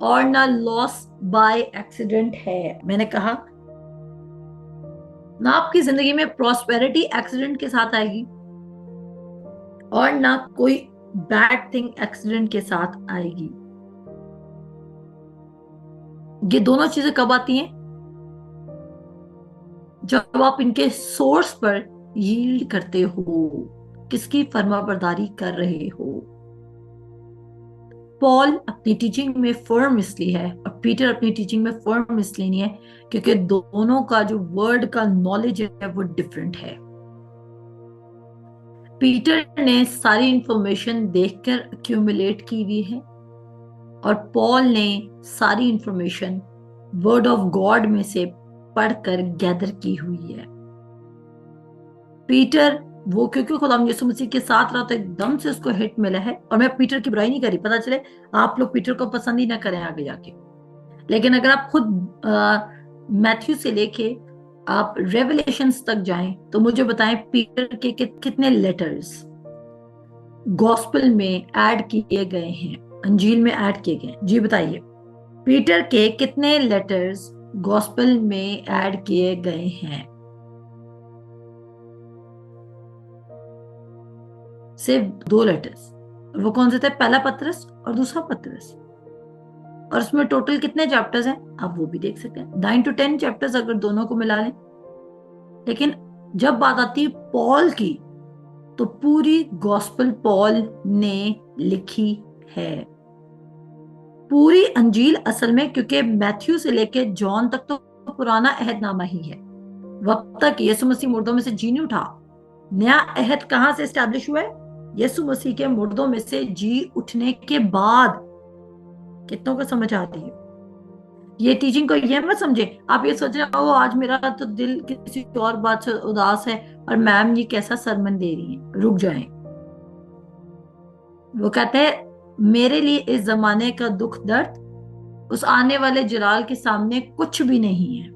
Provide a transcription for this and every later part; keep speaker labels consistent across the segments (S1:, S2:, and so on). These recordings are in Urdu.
S1: اور نہ لاس بائی ایکسیڈنٹ ہے. میں نے کہا نہ آپ کی زندگی میں پراسپیرٹی ایکسیڈنٹ کے ساتھ آئے گی اور نہ کوئی بیڈ تھنگ ایکسیڈنٹ کے ساتھ آئے گی. یہ دونوں چیزیں کب آتی ہیں؟ جب آپ ان کے سورس پر ییلڈ کرتے ہو, کس کی فرما برداری کر رہے ہو. پال اپنی ٹیچنگ میں فرم اس لیے ہے اور پیٹر اپنی ٹیچنگ میں فرم اس لیے نہیں ہے کیونکہ دونوں کا جو ورڈ کا نالج ہے وہ ڈفرنٹ ہے. پیٹر نے ساری انفارمیشن دیکھ کر ایکیومولیٹ کی ہوئی ہے اور پال نے ساری انفارمیشن ورڈ آف گاڈ میں سے پڑھ کر گیدر کی ہوئی ہے. پیٹر وہ کیونکہ خدا یسوع مسیح کے ساتھ رہا تو ایک دم سے اس کو ہٹ ملا ہے, اور میں پیٹر کی برائی نہیں کری, پتا چلے آپ لوگ پیٹر کو پسند ہی نہ کریں آگے جا کے. لیکن اگر آپ خود میتھیو سے لے کے آپ ریولیشنز تک جائیں تو مجھے بتائیں پیٹر کے کتنے لیٹرز گوسپل میں ایڈ کیے گئے ہیں, انجیل میں ایڈ کیے گئے ہیں؟ جی بتائیے, پیٹر کے کتنے لیٹرز گوسپل میں ایڈ کیے گئے ہیں؟ صرف 2 لیٹرز. وہ کون سے تھے؟ پہلا پترس اور دوسرا پترس. اور اس میں ٹوٹل کتنے چیپٹرز ہیں آپ وہ بھی دیکھ سکتے ہیں, 9 to 10 چیپٹرز اگر دونوں کو ملا لیں. لیکن جب بات آتی ہے پال کی تو پوری گوسپل پال نے لکھی ہے. پوری انجیل اصل میں کیونکہ میتھیو سے لے کے جان تک تو پرانا عہد نامہ ہی ہے, وقت تک یسوع مسیح مردوں میں سے جی نہیں اٹھا. نیا عہد کہاں سے اسٹیبلش ہوا ہے؟ یسوع مسیح کے مردوں میں سے جی اٹھنے کے بعد. کتنوں کو سمجھ آتی ہے یہ ٹیچنگ کو؟ یہ مت سمجھے آپ یہ سوچ رہے ہو آج میرا تو دل کسی اور بات سے اداس ہے اور میم یہ کیسا سرمن دے رہی ہیں. رک جائیں. وہ کہتے ہیں میرے لیے اس زمانے کا دکھ درد اس آنے والے جلال کے سامنے کچھ بھی نہیں ہے.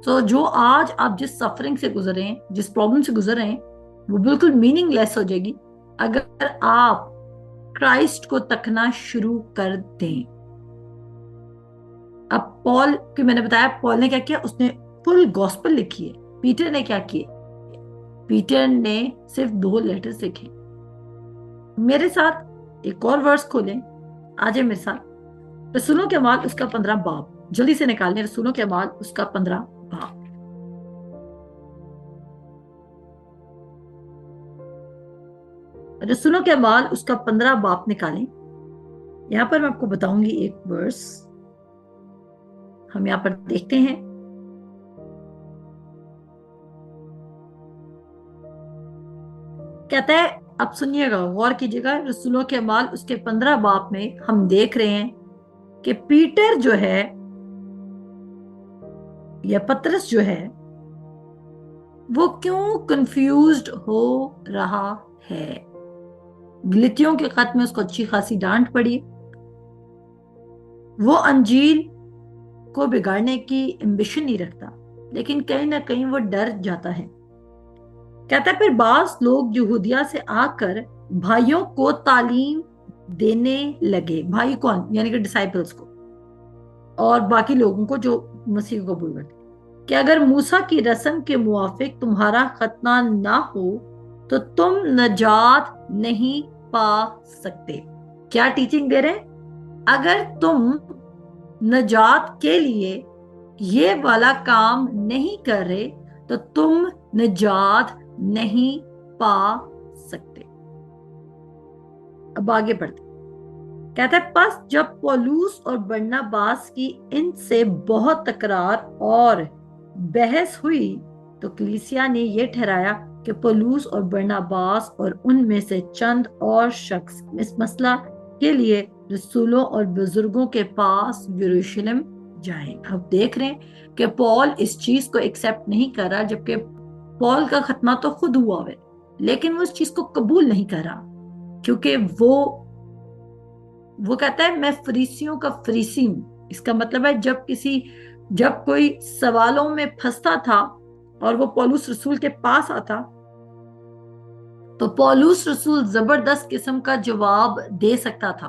S1: تو جو آج آپ جس سفرنگ سے گزر رہے ہیں, جس پرابلم سے گزر رہے ہیں, وہ بالکل میننگ لیس ہو جائے گی اگر آپ کرائسٹ کو تکنا شروع کر دیں. اب پال کی میں نے بتایا پال نے کیا کیا, اس نے فل گوسپل لکھی ہے. پیٹر نے کیا کیا؟ پیٹر نے صرف 2 لیٹرز لکھے. میرے ساتھ ایک اور ورس کھولیں, آجے میرے ساتھ. رسولوں کے اعمال اس کا 15 باب, جلدی سے نکالیں. رسولوں کے اعمال اس کا 15 باب. رسولوں کے اعمال اس کا 15 باب نکالیں. یہاں پر میں آپ کو بتاؤں گی ایک ورس, ہم یہاں پر دیکھتے ہیں. کہتا ہے, اب سنیے گا, غور کیجیے گا. رسولوں کے اعمال اس کے 15 باب میں ہم دیکھ رہے ہیں کہ پیٹر جو ہے یا پترس جو ہے وہ کیوں کنفیوزڈ ہو رہا ہے. گلتیوں کے خط میں اس کو اچھی خاصی ڈانٹ پڑی. وہ انجیل کو بگاڑنے کی امبیشن نہیں رکھتا, لیکن کہیں نہ کہیں وہ ڈر جاتا ہے. کہتا ہے پھر بعض لوگ یہودیہ سے آ کر بھائیوں کو تعلیم دینے لگے. بھائی کون؟ یعنی کہ ڈسائپلز کو اور باقی لوگوں کو جو مسیح کو قبول کرتے, کہ اگر موسیٰ کی رسم کے موافق تمہارا ختنہ نہ ہو تو تم نجات نہیں پا سکتے. کیا ٹیچنگ دے رہے ہیں؟ اگر تم نجات کے لیے یہ والا کام نہیں کر رہے تو تم نجات نہیں پا سکتے. اب آگے بڑھتے. کہتا ہے پس جب پولوس اور برناباس کی ان سے بہت تکرار اور بحث ہوئی تو کلیسیا نے یہ ٹھہرایا کہ پولوس اور برناباس اور ان میں سے چند اور شخص اس مسئلہ کے لیے رسولوں اور بزرگوں کے پاس یروشلم جائیں. اب دیکھ رہے ہیں کہ پال اس چیز کو ایکسیپٹ نہیں کر رہا, جبکہ پال کا ختمہ تو خود ہوا ہے, لیکن وہ اس چیز کو قبول نہیں کر رہا کیونکہ وہ کہتا ہے میں فریسیوں کا فریسی ہوں. اس کا مطلب ہے جب کوئی سوالوں میں پھنستا تھا اور وہ پولس رسول کے پاس آتا تو پولس رسول زبردست قسم کا جواب دے سکتا تھا.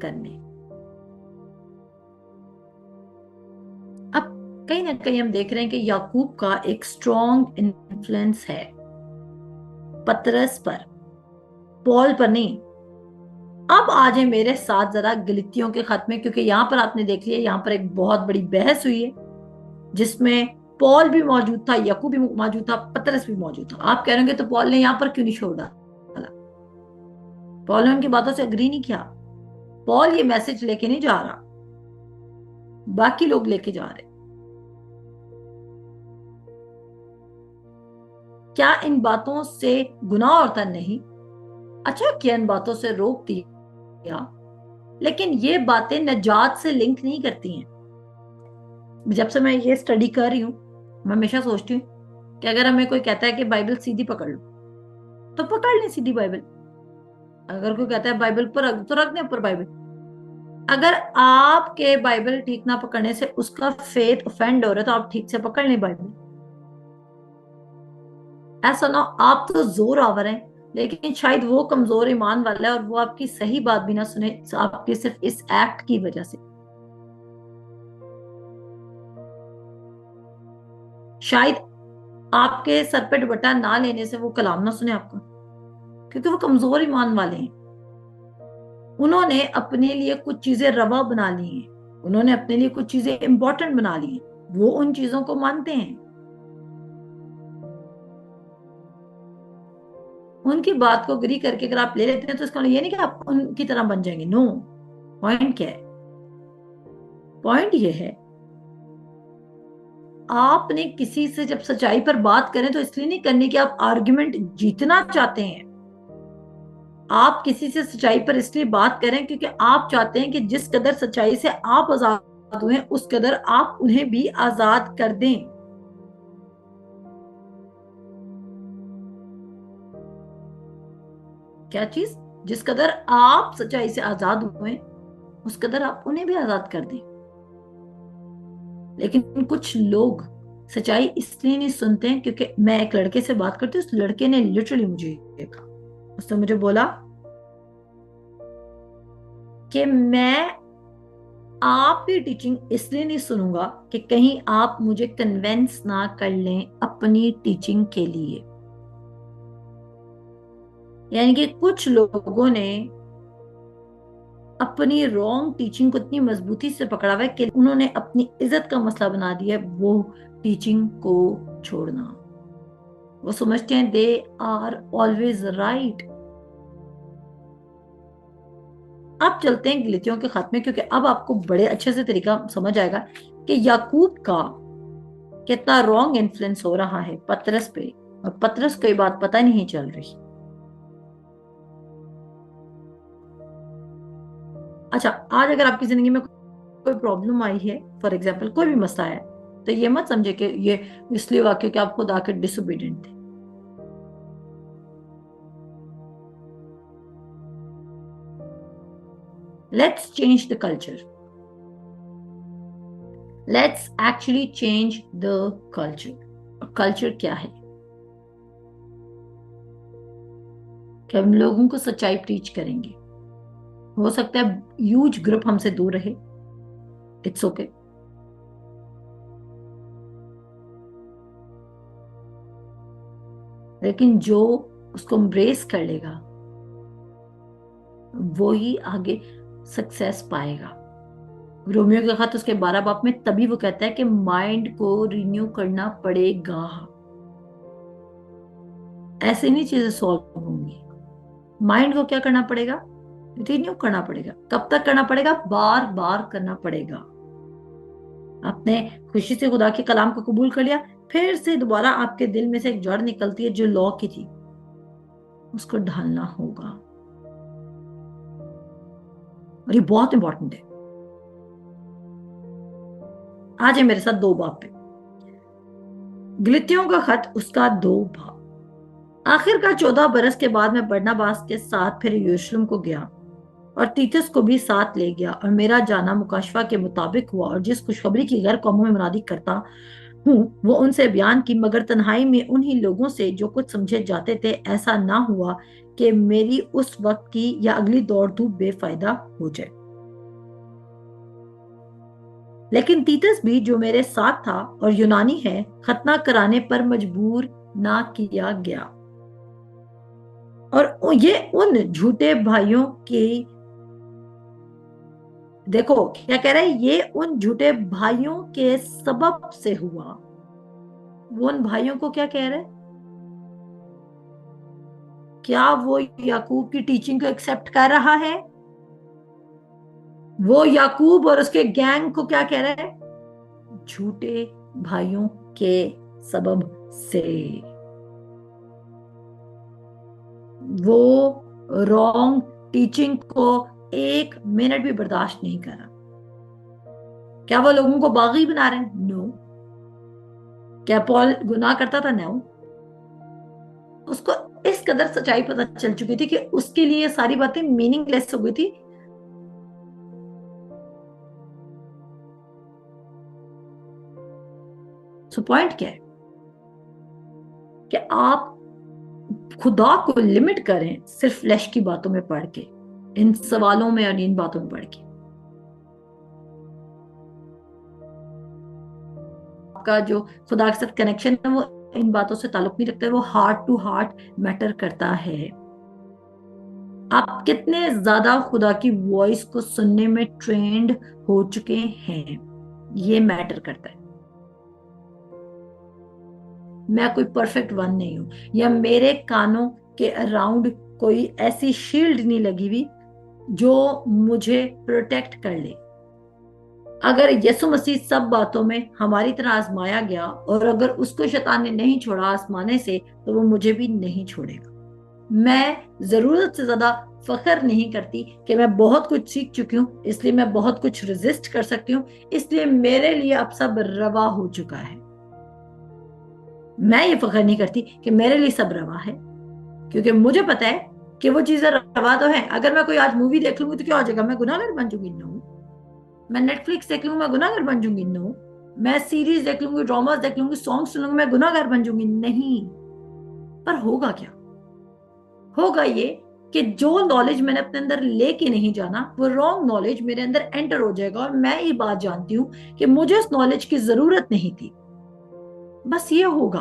S1: کرنے. اب کہیں نہ کہیں ہم دیکھ رہے ہیں کہ یعقوب کا ایک اسٹرانگ انفلوئنس ہے پترس پر، پول پر نہیں. اب آ جائیں میرے ساتھ ذرا گلتیوں کے خط میں، کیونکہ یہاں پر آپ نے دیکھ لیا یہاں پر ایک بہت بڑی بحث ہوئی ہے جس میں پول بھی موجود تھا، یعقوب بھی موجود تھا، پترس بھی موجود تھا. آپ کہہ رہے ہیں کہ تو پول نے یہاں پر کیوں نہیں چھوڑ ڈالا؟ پول نے ان کی باتوں سے اگری نہیں کیا. پول یہ میسج لے کے نہیں جا رہا، باقی لوگ لے کے جا رہے. کیا ان باتوں سے گناہ ہوتا؟ نہیں. اچھا کیا ان باتوں سے روک دیا، لیکن یہ باتیں نجات سے لنک نہیں کرتی ہیں. جب سے میں یہ سٹڈی کر رہی ہوں میں ہمیشہ سوچتی ہوں کہ اگر ہمیں کوئی کہتا ہے کہ بائبل سیدھی پکڑ لو تو پکڑ لیں سیدھی بائبل. اگر کوئی کہتا ہے بائبل پر رکھ تو رکھ دیں اوپر بائبل. اگر آپ کے بائبل ٹھیک نہ پکڑنے سے اس کا فیتھ افینڈ ہو رہا ہے تو آپ ٹھیک سے پکڑ لیں بائبل. ایسا نہ آپ تو زور آور ہیں لیکن شاید وہ کمزور ایمان والا ہے اور وہ آپ کی صحیح بات بھی نہ سنے آپ کے صرف اس ایکٹ کی وجہ سے. شاید آپ کے سر پہ دوپٹہ نہ لینے سے وہ کلام نہ سنے آپ کا، کیونکہ وہ کمزور ایمان والے ہیں. انہوں نے اپنے لیے کچھ چیزیں روا بنا لی ہیں، انہوں نے اپنے لیے کچھ چیزیں امپورٹنٹ بنا لی ہیں، وہ ان چیزوں کو مانتے ہیں. ان کی بات کو اگری کر کے اگر آپ لے لیتے ہیں تو اس کا یہ نہیں کہ آپ ان کی طرح بن جائیں گے. نو. پوائنٹ کیا ہے؟ پوائنٹ یہ ہے آپ نے کسی سے جب سچائی پر بات کریں تو اس لیے نہیں کرنی کہ آپ آرگیومنٹ جیتنا چاہتے ہیں. آپ کسی سے سچائی پر اس لیے بات کریں کیونکہ آپ چاہتے ہیں کہ جس قدر سچائی سے آپ آزاد ہوئے اس قدر آپ انہیں بھی آزاد کر دیں. کیا چیز؟ جس قدر آپ سچائی سے آزاد ہوئے اس قدر آپ انہیں بھی آزاد کر دیں. لیکن کچھ لوگ سچائی اس لیے نہیں سنتے ہیں کیونکہ میں ایک لڑکے سے بات کرتی ہوں، اس لڑکے نے لٹرلی مجھے کہا، اس نے مجھے بولا کہ میں آپ کی ٹیچنگ اس لیے نہیں سنوں گا کہ کہیں آپ مجھے کنونس نہ کر لیں اپنی ٹیچنگ کے لیے. یعنی کہ کچھ لوگوں نے اپنی رانگ ٹیچنگ کو اتنی مضبوطی سے پکڑا ہوا ہے کہ انہوں نے اپنی عزت کا مسئلہ بنا دیا ہے وہ ٹیچنگ کو چھوڑنا. وہ سمجھتے ہیں دے آر آلویز رائٹ. اب چلتے ہیں غلطیوں کے خاتمے، کیونکہ اب آپ کو بڑے اچھے سے طریقہ سمجھ آئے گا کہ یعقوب کا کتنا رانگ انفلوئنس ہو رہا ہے پترس پہ، اور پترس کو یہ بات پتہ نہیں چل رہی. اچھا آج اگر آپ کی زندگی میں کوئی پرابلم آئی ہے، فار ایگزامپل کوئی بھی مسئلہ ہے، تو یہ مت سمجھے کہ یہ اس لیے واقع کہ آپ خدا کے ڈس اوبیڈینٹ تھے. Let's change the culture. Let's actually change the culture. Culture کیا ہے؟ کہ ہم لوگوں کو سچائی ٹیچ کریں گے. ہو سکتا ہے ہیوج گروپ ہم سے دور رہے، اٹس اوکے. لیکن جو اس کو امبریس کر لے گا وہی آگے سکسیس پائے گا. رومیو کے خط اس کے 12 باب میں تبھی وہ کہتا ہے کہ مائنڈ کو رینیو کرنا پڑے گا. ایسے نہیں چیزیں سالو ہوں گی. مائنڈ کو کیا کرنا پڑے گا؟ رینیو کرنا پڑے گا. کب تک کرنا پڑے گا؟ بار بار کرنا پڑے گا. آپ نے خوشی سے خدا کے کلام کو قبول کر لیا، پھر سے دوبارہ آپ کے دل میں سے ایک جڑ نکلتی ہے جو لا کی تھی، اس کو ڈھالنا ہوگا. اور یہ بہت امپورٹنٹ ہے. آ جائے میرے ساتھ 2 باب پہ. غلطیوں کا خط اس کا 2 باب. آخر کا 14 برس کے بعد میں برناباس کے ساتھ پھر یروشلم کو گیا اور تیتس کو بھی ساتھ لے گیا، اور میرا جانا مکاشفہ کے مطابق ہوا، اور جس خوشخبری کی غیر قوموں میں منادی کرتا ہوں وہ ان سے بیان کی، مگر تنہائی میں انہی لوگوں سے جو کچھ سمجھے جاتے تھے. ایسا نہ ہوا کہ میری اس وقت کی یا اگلی دوڑ دھوپ بے فائدہ ہو جائے. لیکن تیتس بھی جو میرے ساتھ تھا اور یونانی ہے ختنہ کرانے پر مجبور نہ کیا گیا. اور یہ ان جھوٹے بھائیوں کی دیکھو کیا کہہ رہا ہے, یہ ان جھوٹے بھائیوں کے سبب سے ہوا. وہ ان بھائیوں کو کیا کہہ رہے, کیا وہ یعقوب کی ٹیچنگ کو ایکسپٹ کر رہا ہے؟ وہ یعقوب اور اس کے گینگ کو کیا کہہ رہا ہے؟ جھوٹے بھائیوں کے سبب سے. وہ رانگ ٹیچنگ کو ایک منٹ بھی برداشت نہیں کر رہا. کیا وہ لوگوں کو باغی بنا رہے ہیں؟ نو. کیا پال گناہ کرتا تھا؟ نو. اس کو اس قدر سچائی پتہ چل چکی تھی کہ اس کے لیے ساری باتیں میننگ لیس ہو گئی تھی. سو پوائنٹ کیا ہے کہ آپ خدا کو لمٹ کریں صرف فلیش کی باتوں میں پڑھ کے, ان سوالوں میں اور ان باتوں میں پڑھ کے. آپ کا جو خدا کے ساتھ کنیکشن ہے وہ ان باتوں سے تعلق نہیں رکھتا ہے, وہ ہارٹ ٹو ہارٹ میٹر کرتا ہے. آپ کتنے زیادہ خدا کی وائس کو سننے میں ٹرینڈ ہو چکے ہیں, یہ میٹر کرتا ہے. میں کوئی پرفیکٹ ون نہیں ہوں, یا میرے کانوں کے اراؤنڈ کوئی ایسی شیلڈ نہیں لگی ہوئی جو مجھے پروٹیکٹ کر لے. اگر یسوع مسیح سب باتوں میں ہماری طرح آزمایا گیا اور اگر اس کو شیطان نے نہیں چھوڑا آسمانے سے, تو وہ مجھے بھی نہیں چھوڑے گا. میں ضرورت سے زیادہ فخر نہیں کرتی کہ میں بہت کچھ سیکھ چکی ہوں, اس لیے میں بہت کچھ ریزسٹ کر سکتی ہوں, اس لیے میرے لیے اب سب روا ہو چکا ہے. میں یہ فخر نہیں کرتی کہ میرے لیے سب روا ہے, کیونکہ مجھے پتا ہے کہ وہ چیزیں روا تو ہیں. اگر میں کوئی آج مووی دیکھ لوں گی تو کیا ہو جائے گا, میں گناہ گار بن جوں گی؟ نو. میں نیٹ فلکس دیکھ لوں گی, میں گناہ گار بن جوں گی؟ نو. میں سیریز دیکھ لوں گی, ڈراماز دیکھ لوں گی, سانگ سنوں گی, میں گناہ گار بن جوں گی؟ نہیں. پر ہوگا کیا؟ ہوگا یہ کہ جو نالج میں نے اپنے اندر لے کے نہیں جانا, وہ رانگ نالج میرے اندر انٹر ہو جائے گا, اور میں یہ بات جانتی ہوں کہ مجھے اس نالج کی ضرورت نہیں تھی. بس یہ ہوگا,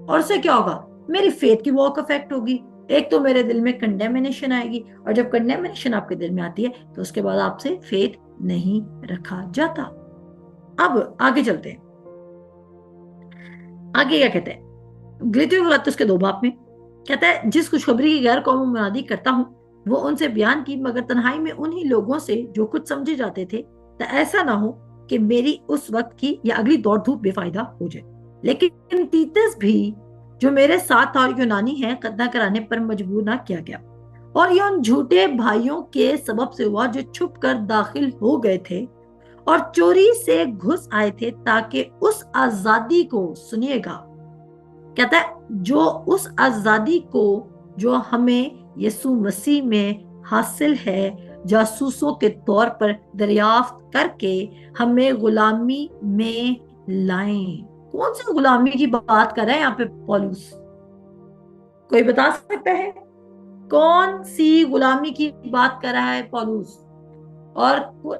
S1: اور اس سے کیا ہوگا, میری فیتھ کی واک افیکٹ ہوگی. ایک تو میرے دل میں کنڈیمنیشن آئے گی, اور جب کنڈیمنیشن آپ کے دل میں آتی ہے تو اس کے بعد آپ سے فیتھ نہیں رکھا جاتا. اب آگے چلتے ہیں. آگے کیا کہتے ہیں گلیتیو غلطس کے 2 باب میں کہتا ہے, جس خوشخبری کی غیر قوم منادی کرتا ہوں وہ ان سے بیان کی, مگر تنہائی میں انہی لوگوں سے جو کچھ سمجھے جاتے تھے, تو ایسا نہ ہو کہ میری اس وقت کی یا اگلی دوڑ دھوپ بے فائدہ ہو جائے. لیکن تیتس بھی جو میرے ساتھ اور یونانی ہے ختنہ کرانے پر مجبور نہ کیا گیا, اور یہ ان جھوٹے بھائیوں کے سبب سے ہوا جو چھپ کر داخل ہو گئے تھے اور چوری سے گھس آئے تھے, تاکہ اس آزادی کو, سنیے گا, کہتا ہے جو اس آزادی کو جو ہمیں یسوع مسیح میں حاصل ہے, جاسوسوں کے طور پر دریافت کر کے ہمیں غلامی میں لائیں. کون سی غلامی کی بات کر رہا ہے یہاں پہ پولس؟ کوئی بتا سکتا ہے کون سی غلامی کی بات کر رہا ہے پولس, اور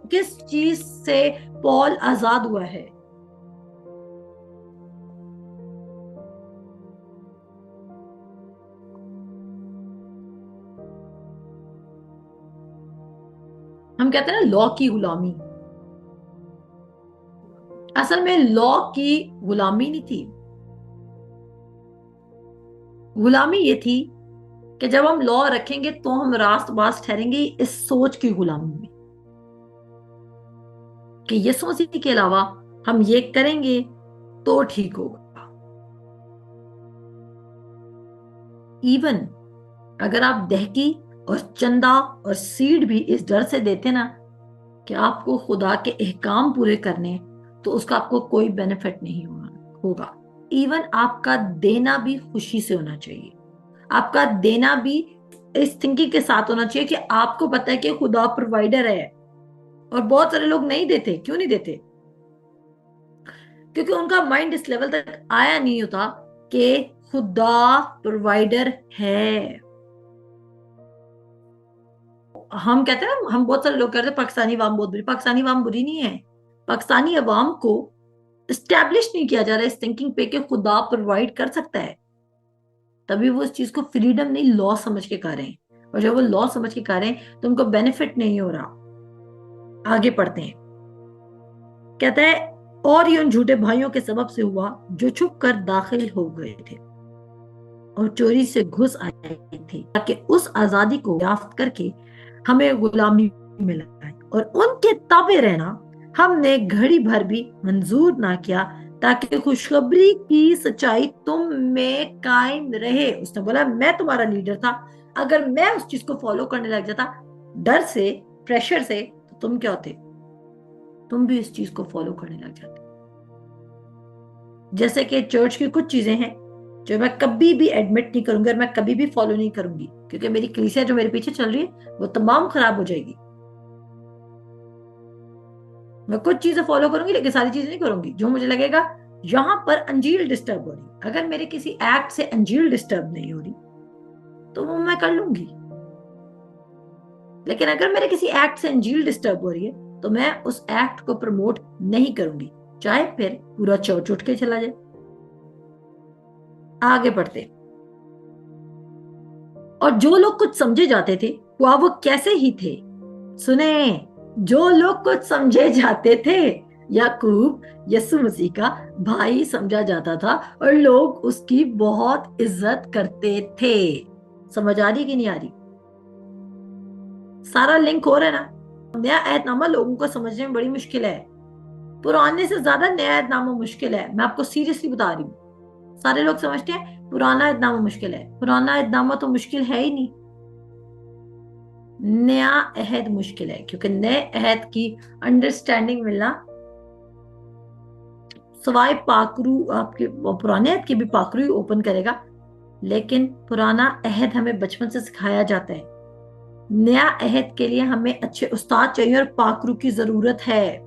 S1: کس چیز سے پول آزاد ہوا ہے؟ ہم کہتے ہیں نا لا کی غلامی, اصل میں لا کی غلامی نہیں تھی. غلامی یہ تھی کہ جب ہم لا رکھیں گے تو ہم راست باز ٹھہریں گے, اس سوچ کی غلامی میں کہ یسوع مسیح کے علاوہ ہم یہ کریں گے تو ٹھیک ہوگا. ایون اگر آپ دہکی اور چندہ اور سیڈ بھی اس ڈر سے دیتے نا کہ آپ کو خدا کے احکام پورے کرنے, تو اس کا آپ کو کوئی بینیفٹ نہیں ہوگا. ایون آپ کا دینا بھی خوشی سے ہونا چاہیے, آپ کا دینا بھی اس تھنکنگ کے ساتھ ہونا چاہیے کہ آپ کو پتا ہے کہ خدا پرووائڈر ہے. اور بہت سارے لوگ نہیں دیتے. کیوں نہیں دیتے؟ کیونکہ ان کا مائنڈ اس لیول تک آیا نہیں ہوتا کہ خدا پرووائڈر ہے. ہم کہتے ہیں نا, ہم بہت سارے لوگ کہتے ہیں پاکستانی عوام بہت بری. پاکستانی عوام بری نہیں ہے, پاکستانی عوام کو اسٹیبلش نہیں کیا جا رہا اس تھنکنگ پہ کہ خدا پرووائڈ کر سکتا ہے، تبھی وہ اس چیز کو فریڈم نہیں لا سمجھ کے کر رہے ہیں، اور جب وہ لا سمجھ کے کر رہے ہیں تو ان کو بینیفٹ نہیں ہو رہا۔ آگے پڑھتے ہیں، کہتا ہے اور یہ ان جھوٹے بھائیوں کے سبب سے ہوا جو چھپ کر داخل ہو گئے تھے اور چوری سے گھس آئے تھے تاکہ اس آزادی کو یافت کر کے ہمیں غلامی میں لگائے، اور ان کے تابع رہنا ہم نے گھڑی بھر بھی منظور نہ کیا تاکہ خوشخبری کی سچائی تم میں قائم رہے۔ اس نے بولا میں تمہارا لیڈر تھا، اگر میں اس چیز کو فالو کرنے لگ جاتا ڈر سے، پریشر سے، تو تم کیا ہوتے؟ تم بھی اس چیز کو فالو کرنے لگ جاتے۔ جیسے کہ چرچ کی کچھ چیزیں ہیں جو میں کبھی بھی ایڈمٹ نہیں کروں گی اور میں کبھی بھی فالو نہیں کروں گی، کیونکہ میری کلیسیا جو میرے پیچھے چل رہی ہے وہ تمام خراب ہو جائے گی۔ میں کچھ چیزیں فالو کروں گی لیکن ساری چیزیں نہیں کروں گی۔ جو مجھے لگے گا یہاں پر انجیل ڈسٹرب ہو رہی، اگر میرے کسی ایکٹ سے انجیل ڈسٹرب نہیں ہو رہی تو وہ میں کر لوں گی، لیکن اگر میرے کسی ایکٹ سے انجیل ڈسٹرب ہو رہی ہے تو میں اس ایکٹ کو پروموٹ نہیں کروں گی، چاہے پھر پورا چرچ اٹھ کے چلا جائے۔ آگے بڑھتے، اور جو لوگ کچھ سمجھے جاتے تھے وہ کیسے ہی تھے، سنیں، جو لوگ کچھ سمجھے جاتے تھے، یعقوب یسوع مسیح کا بھائی سمجھا جاتا تھا اور لوگ اس کی بہت عزت کرتے تھے۔ سمجھ آ رہی کہ نہیں آ رہی؟ سارا لنک ہو رہا ہے نا؟ نیا عہد نامہ لوگوں کو سمجھنے میں بڑی مشکل ہے، پرانے سے زیادہ نیا عہد نامہ مشکل ہے، میں آپ کو سیریسلی بتا رہی ہوں۔ سارے لوگ سمجھتے ہیں پرانا عہد نامہ مشکل ہے، پرانا عہد نامہ تو مشکل ہے ہی نہیں، نیا عہد مشکل ہے، کیونکہ نئے عہد کی انڈرسٹینڈنگ ملنا سوائے پاکرو آپ کے پرانے عہد کی بھی پاکرو ہی اوپن کرے گا، لیکن پرانا عہد ہمیں بچپن سے سکھایا جاتا ہے۔ نیا عہد کے لیے ہمیں اچھے استاد چاہیے اور پاکرو کی ضرورت ہے۔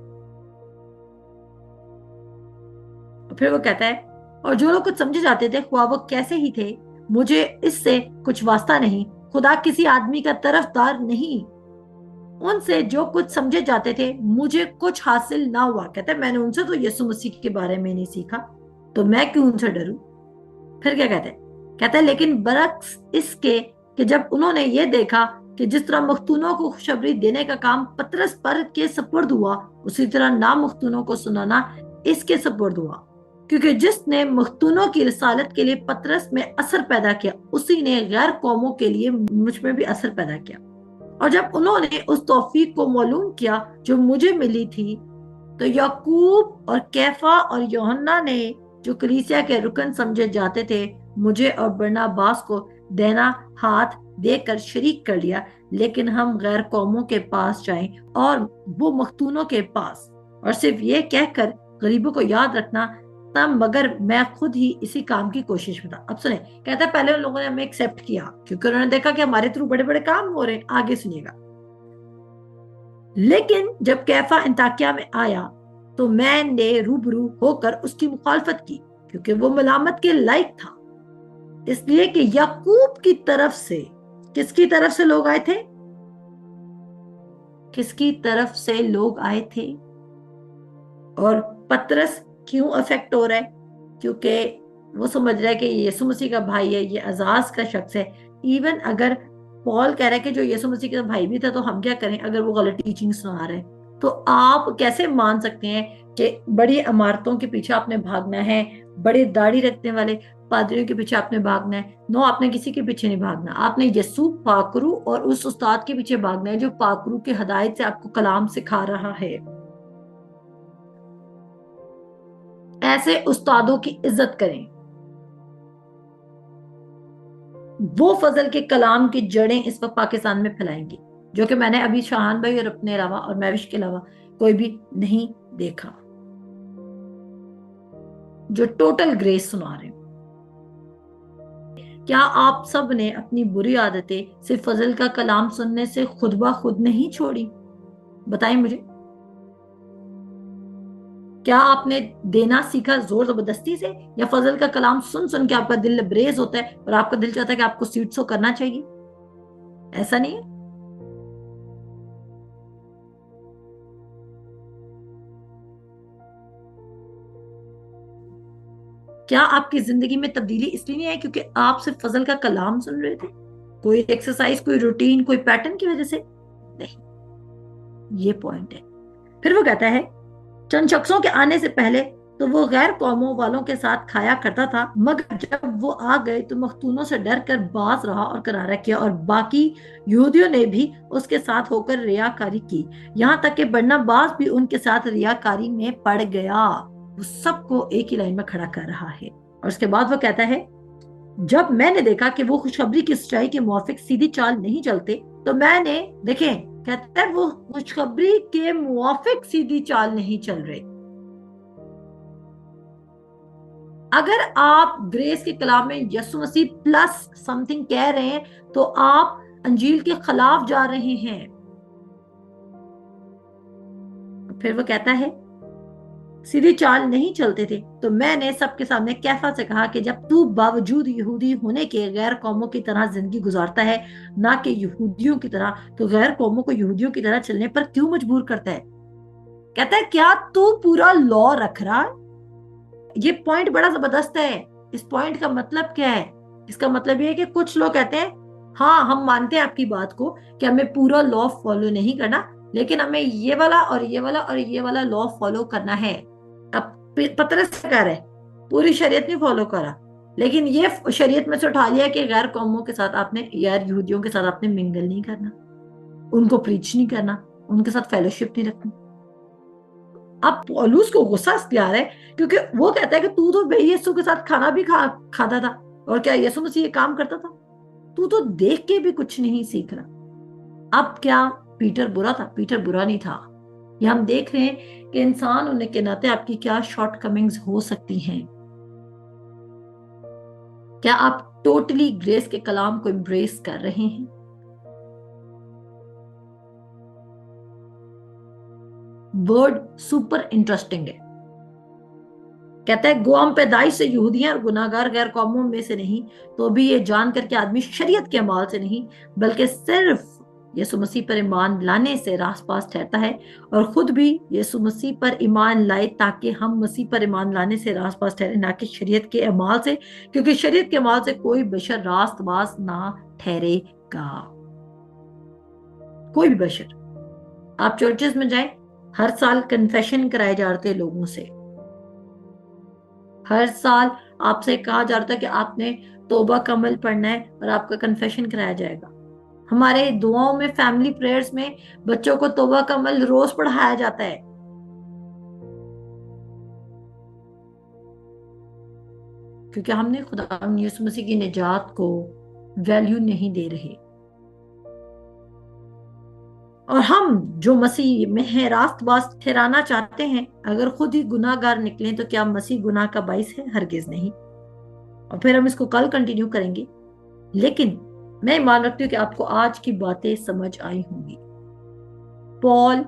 S1: پھر وہ کہتا ہے اور جو لوگ کچھ سمجھے جاتے تھے خواہ وہ کیسے ہی تھے، مجھے اس سے کچھ واسطہ نہیں، خدا کسی آدمی کا طرفدار نہیں، ان سے جو کچھ سمجھے جاتے تھے مجھے کچھ حاصل نہ ہوا۔ کہتا ہے میں نے ان سے تو یسوع مسیح کے بارے میں نہیں سیکھا، تو میں کیوں ان سے ڈروں؟ پھر کیا کہتا ہے لیکن برعکس اس کے کہ جب انہوں نے یہ دیکھا کہ جس طرح مختونوں کو خوشخبری دینے کا کام پطرس پر کے سپرد ہوا، اسی طرح نامختونوں کو سنانا اس کے سپرد ہوا، کیونکہ جس نے مختونوں کی رسالت کے لیے پطرس میں اثر پیدا کیا اسی نے غیر قوموں کے لیے مجھ میں بھی اثر پیدا کیا۔ اور جب انہوں نے اس توفیق کو معلوم کیا جو مجھے ملی تھی، تو یعقوب اور کیفا اور یوحنا نے جو کلیسیا کے رکن سمجھے جاتے تھے مجھے اور برناباس کو دینا ہاتھ دے کر شریک کر لیا، لیکن ہم غیر قوموں کے پاس جائیں اور وہ مختونوں کے پاس، اور صرف یہ کہہ کر غریبوں کو یاد رکھنا تب مگر میں خود ہی اسی کام کی کوشش میں تھا۔ اب سنیں، کہتا ہے پہلے ان لوگوں نے ہمیں ایکسپٹ کیا کیونکہ انہوں نے دیکھا کہ ہمارے تھرو بڑے بڑے کام ہو رہے ہیں۔ آگے سنیے گا، لیکن جب کیفا انطاکیہ میں آیا تو میں نے روبرو ہو کر اس کی مخالفت کی، کیونکہ وہ ملامت کے لائق تھا، اس لیے کہ یعقوب کی طرف سے، کس کی طرف سے لوگ آئے تھے؟ کس کی طرف سے لوگ آئے تھے؟ اور پطرس کیوں افیکٹ ہو رہا ہے؟ کیونکہ وہ سمجھ رہا ہے کہ یہ یسوع مسیح کا بھائی ہے، یہ اعزاز کا شخص ہے۔ ایون اگر پال کہہ رہا ہے کہ جو یسوع مسیح کا بھائی بھی تھا تو ہم کیا کریں اگر وہ غلط ٹیچنگ سنا رہے ہیں؟ تو آپ کیسے مان سکتے ہیں کہ بڑی عمارتوں کے پیچھے آپ نے بھاگنا ہے، بڑے داڑھی رکھنے والے پادریوں کے پیچھے آپ نے بھاگنا ہے؟ نو، آپ نے کسی کے پیچھے نہیں بھاگنا، آپ نے یسوع پاکرو اور اس استاد کے پیچھے بھاگنا ہے جو پاکرو کے ہدایت سے آپ کو کلام سکھا رہا ہے۔ ایسے استادوں کی عزت کریں، وہ فضل کے کلام کی جڑیں اس وقت پاکستان میں پھیلائیں گی جو کہ میں نے ابھی شاہان بھائی اور اپنے علاوہ اور میوش کے علاوہ کوئی بھی نہیں دیکھا، جو ٹوٹل گریس سنا رہے ہیں۔ کیا آپ سب نے اپنی بری عادتیں صرف فضل کا کلام سننے سے خود بخود نہیں چھوڑی؟ بتائیں مجھے، کیا آپ نے دینا سیکھا زور زبردستی سے، یا فضل کا کلام سن سن کے آپ کا دل لبریز ہوتا ہے اور آپ کا دل چاہتا ہے کہ آپ کو سیٹ سو کرنا چاہیے؟ ایسا نہیں ہے۔ کیا آپ کی زندگی میں تبدیلی اس لیے نہیں آئی کیونکہ آپ صرف فضل کا کلام سن رہے تھے؟ کوئی ایکسرسائز، کوئی روٹین، کوئی پیٹرن کی وجہ سے نہیں. یہ پوائنٹ ہے. پھر وہ کہتا ہے چند شخصوں کے آنے سے پہلے تو وہ غیر قوموں والوں کے ساتھ کھایا کرتا تھا، مگر جب وہ آ گئے تو مختونوں سے ڈر کر باز رہا اور کرارہ کیا، اور باقی یہودیوں نے بھی اس کے ساتھ ہو کر ریاکاری کی، یہاں تک کہ برناباس بھی ان کے ساتھ ریاکاری میں پڑ گیا. وہ سب کو ایک ہی لائن میں کھڑا کر رہا ہے. اور اس کے بعد وہ کہتا ہے جب میں نے دیکھا کہ وہ خوشخبری کی سچائی کے موافق سیدھی چال نہیں چلتے تو میں نے دیکھیں کہتا ہے وہ خوشخبری کے موافق سیدھی چال نہیں چل رہے. اگر آپ گریس کے کلام میں یسوع مسیح پلس سم تھنگ کہہ رہے ہیں تو آپ انجیل کے خلاف جا رہے ہیں. پھر وہ کہتا ہے سیدھی چال نہیں چلتے تھے تو میں نے سب کے سامنے کیفا سے کہا کہ جب تو باوجود یہودی ہونے کے غیر قوموں کی طرح زندگی گزارتا ہے نہ کہ یہودیوں کی طرح، تو غیر قوموں کو یہودیوں کی طرح چلنے پر کیوں مجبور کرتا ہے؟ کہتا ہے کیا تو پورا لا رکھ رہا ہے؟ یہ پوائنٹ بڑا زبردست ہے. اس پوائنٹ کا مطلب کیا ہے؟ اس کا مطلب یہ ہے کہ کچھ لوگ کہتے ہیں ہاں ہم مانتے ہیں آپ کی بات کو کہ ہمیں پورا لا فالو نہیں کرنا، لیکن ہمیں یہ والا اور یہ والا اور یہ والا لا فالو کرنا ہے. اب پترس کہہ رہے پوری شریعت نہیں فالو کرا، لیکن یہ شریعت میں سے اٹھا لیا کہ غیر قوموں کے ساتھ آپ نے، یار یہودیوں کے ساتھ آپ نے منگل نہیں کرنا، ان کو پریچ نہیں کرنا، ان کے ساتھ فیلوشپ نہیں رکھنی. اب پولوس کو غصہ اس لیے آ رہا ہے کیونکہ وہ کہتا ہے کہ تو بھائی یسوع کے ساتھ کھانا بھی کھاتا تھا، اور کیا یسوع مسیح یہ کام کرتا تھا؟ تو دیکھ کے بھی کچھ نہیں سیکھ رہا. اب کیا پیٹر برا تھا؟ پیٹر برا نہیں تھا. یہ ہم دیکھ رہے ہیں کہ انسان ہونے کے ناطے آپ کی کیا شارٹ کمنگز ہو سکتی ہیں. کیا آپ ٹوٹلی گریس کے کلام کو امبریس کر رہے ہیں؟ ورڈ سپر انٹرسٹنگ ہے. کہتا ہے گو ہم پیدائش سے یہودی ہیں اور گناہگار غیر قوموں میں سے نہیں، تو بھی یہ جان کر کے آدمی شریعت کے اعمال سے نہیں بلکہ صرف یسوع مسیح پر ایمان لانے سے راست باز ٹھہرتا ہے، اور خود بھی یسوع مسیح پر ایمان لائے تاکہ ہم مسیح پر ایمان لانے سے راست باز ٹھہرے، نہ کہ شریعت کے اعمال سے، کیونکہ شریعت کے اعمال سے کوئی بشر راست باز نہ ٹھہرے گا. کوئی بھی بشر. آپ چرچز میں جائیں، ہر سال کنفیشن کرائے جاتے لوگوں سے، ہر سال آپ سے کہا جاتا ہے کہ آپ نے توبہ کا عمل پڑھنا ہے اور آپ کا کنفیشن کرایا جائے گا. ہمارے دعاؤں میں، فیملی پریئرز میں بچوں کو توبہ کا عمل روز پڑھایا جاتا ہے. کیونکہ ہم نے خدا یسوع مسیح کی نجات کو ویلیو نہیں دے رہے، اور ہم جو مسیح میں ہیں راست باز ٹھہرانا چاہتے ہیں اگر خود ہی گناہ گار نکلیں تو کیا مسیح گناہ کا باعث ہے؟ ہرگز نہیں. اور پھر ہم اس کو کل کنٹینیو کریں گے، لیکن میں ایمان رکھتی ہوں کہ آپ کو آج کی باتیں سمجھ آئی ہوں گی. پال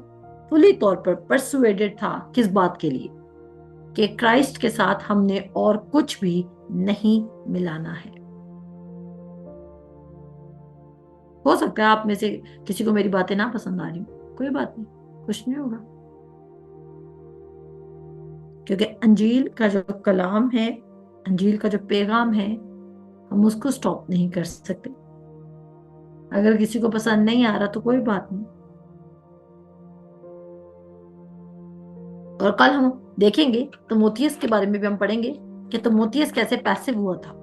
S1: فلی طور پر پرسویڈڈ تھا کس بات کے لیے؟ کہ کرائسٹ کے ساتھ ہم نے اور کچھ بھی نہیں ملانا ہے. ہو سکتا ہے آپ میں سے کسی کو میری باتیں نہ پسند آ رہی ہوں، کوئی بات نہیں، کچھ نہیں ہوگا، کیونکہ انجیل کا جو کلام ہے، انجیل کا جو پیغام ہے، ہم اس کو سٹاپ نہیں کر سکتے. اگر کسی کو پسند نہیں آ رہا تو کوئی بات نہیں. اور کل ہم دیکھیں گے تموتھیوس کے بارے میں بھی ہم پڑھیں گے کہ تموتھیوس کیسے پیسو ہوا تھا.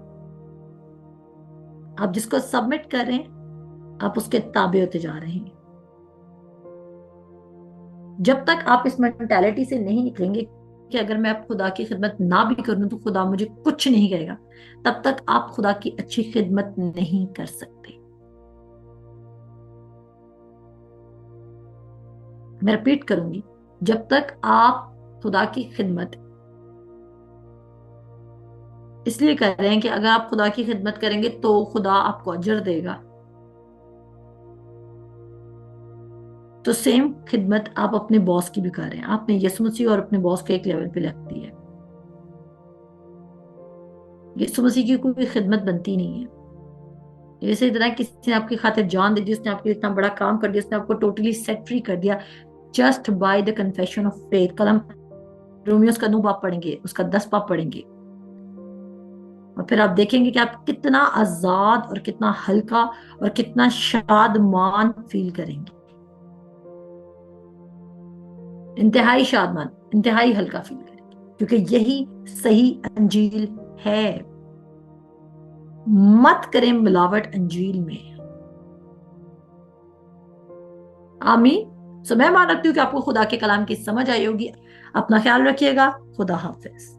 S1: آپ جس کو سبمٹ کر رہے ہیں آپ اس کے تابع ہوتے جا رہے ہیں. جب تک آپ اس مینٹالٹی سے نہیں نکلیں گے کہ اگر میں اب خدا کی خدمت نہ بھی کروں تو خدا مجھے کچھ نہیں کرے گا، تب تک آپ خدا کی اچھی خدمت نہیں کر سکتے. میں رپیٹ کروں گی، جب تک آپ خدا کی خدمت اس لیے کر رہے ہیں کہ اگر آپ خدا کی خدمت کریں گے تو خدا آپ کو اجر دے گا، تو سیم خدمت آپ اپنے باس کی بھی کر رہے ہیں. آپ نے یسوع مسیح اور اپنے باس کو ایک لیول پہ رکھ دیا ہے. یسوع مسیح کی کوئی خدمت بنتی نہیں ہے. جیسے اتنا کسی نے آپ کی خاطر جان دے دی، اس نے آپ کے اتنا بڑا کام کر دیا، اس نے آپ کو ٹوٹلی سیٹ فری کر دیا just by the confession of faith. کل ہم رومیوز کا 9 باب پڑھیں گے، اس کا 10 باب پڑھیں گے. اور پھر آپ دیکھیں گے کہ آپ کتنا آزاد اور کتنا ہلکا اور کتنا شادمان فیل کریں گے، انتہائی شادمان، انتہائی ہلکا فیل کریں گے، کیونکہ یہی صحیح انجیل ہے۔ مت کریں ملاوٹ انجیل میں۔ آمین۔ میں مان رکھتی ہوں کہ آپ کو خدا کے کلام کی سمجھ آئی ہوگی۔ اپنا خیال رکھیے گا۔ خدا حافظ۔